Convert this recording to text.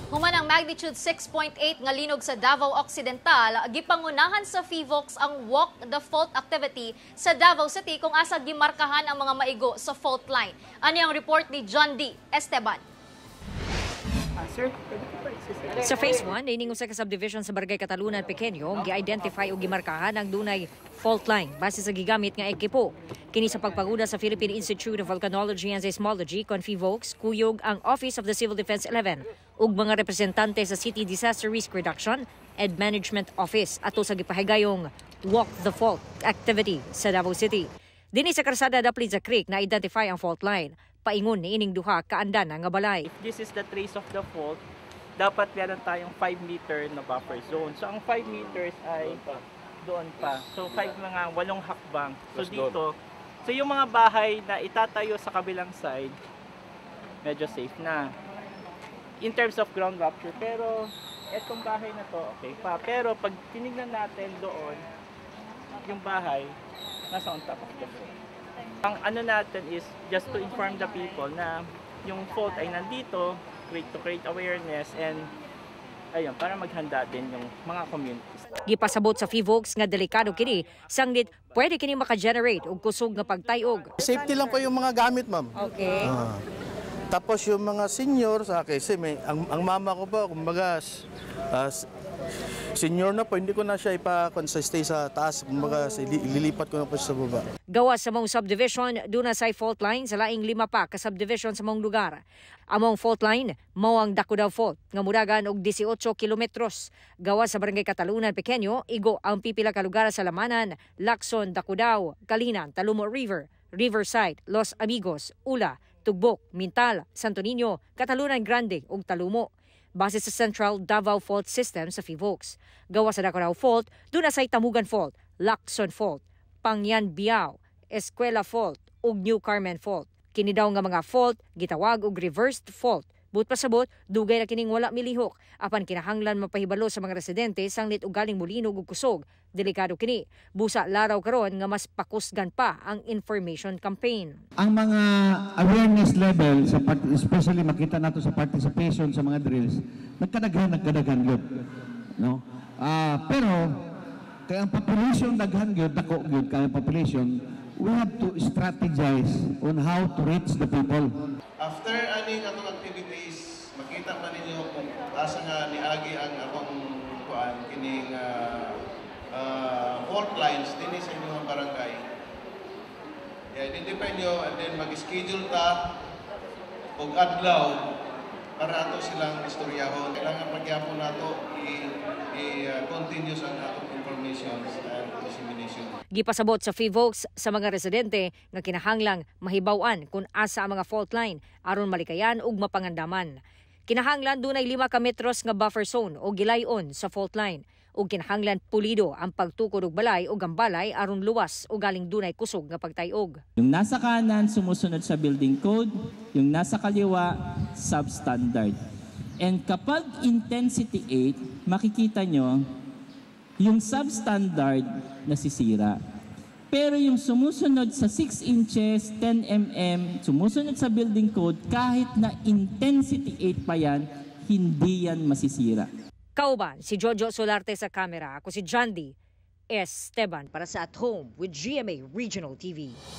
Human ang magnitude 6.8 nga linog sa Davao Occidental, gipangunahan sa FIVOX ang Walk the Fault activity sa Davao City kung asa gimarkahan ang mga maigo sa fault line. Ani ang report ni John D. Esteban. Sa Phase 1, ining usa ka subdivision sa Barangay Catalunan Pequeño, gi-identify o gimarkahan ang dunay fault line base sa gigamit nga ekipo. Kini sa pagpaguda sa Philippine Institute of Volcanology and Seismology kon FIVOX, kuyog ang Office of the Civil Defense 11 ug mga representante sa City Disaster Risk Reduction and Management Office ato sa gipahigayong Walk the Fault activity sa Davao City. Dinhi sa karsada daplin sa creek na identify ang fault line. Paingon ni ining duha kaandan nga balay. If this is the trace of the fault, dapat meron tayong 5 meter na buffer zone. So ang 5 meters ay doon pa. So 8 hakbang. So dito, so yung mga bahay na itatayo sa kabilang side, medyo safe na. In terms of ground rupture, pero etong bahay na to, okay pa. Pero pag tinignan natin doon, yung bahay, nasa on top of the fault. Ang ano natin is just to inform the people na yung fault ay nandito, to create awareness and ayun, para maghanda din yung mga communities. Gipasabot sa FIVOX nga delikado kini, sanggit pwede kini maka-generate og kusog nga pagtayog. Safety lang po yung mga gamit, ma'am. Okay. Tapos yung mga senior sa akin, ang mama ko po, kumbaga, senior na po, hindi ko na siya stay sa taas, kumbaga, ililipat ko na po sa baba. Gawas sa mong subdivision, doon na sa fault line sa laing 5 pa ka subdivision sa mong lugar. Among fault line, mao ang Dakudaw Fault, nga mudagan og 18 kilometros. Gawas sa Barangay Catalunan Pequeño, igo ang pipila ka lugar sa Lamanan, Lacson, Dakudaw, Kalinan, Talumo River, Riverside, Los Amigos, Ula, Tugbok, Mintal, Santo Niño, Catalunan Grande ug Talumo. Base sa Central Davao Fault System sa FIVOX. Gawa sa Dakudaw Fault, doon na sa Tamugan Fault, Lacson Fault, Pangyan Biao, Eskwela Fault ug New Carmen Fault. Kini daw nga mga fault gitawag og reversed fault. But pasabot, dugay na kining wala milihok apan kinahanglan mapahibalo sa mga residente sanglit og galing mulinog ug kusog. Delikado kini. Busa laraw karon nga mas pakusgan pa ang information campaign. Ang mga awareness level sa especially makita nato sa participation sa mga drills, nagkadaghan gyud, no? Pero kaya ang population daghan gyud, dako gyud kaya population, we have to strategize on how to reach the people. After aning atong activities, makita man ninyo kung asa nga niagi ang atong kuan kining fault lines dinhi sa inyong barangay. I-identify nyo and then mag-schedule ta og adlaw para ato silang istoryahon. Kailangan pagyapon nato i-continuous ang atong information and dissemination. Gipasabot sa FIVOX sa mga residente nga kinahanglang mahibaw-an kung asa ang mga fault line aron malikayan ug mapangandaman. Kinahanglan dunay 5 ka metros nga buffer zone o gilayon sa fault line ug kinahanglan pulido ang pagtukod og balay o gambalay aron luwas o galing dunay kusog nga pagtayog. Yung nasa kanan sumusunod sa building code, yung nasa kaliwa substandard. And kapag intensity 8, makikita nyo yung substandard nasisira. Pero yung sumusunod sa 6 inches, 10 mm, sumusunod sa building code, kahit na intensity 8 pa yan, hindi yan masisira. Kauban, si Jojo Solarte sa kamera. Ako si John D. Esteban para sa At Home with GMA Regional TV.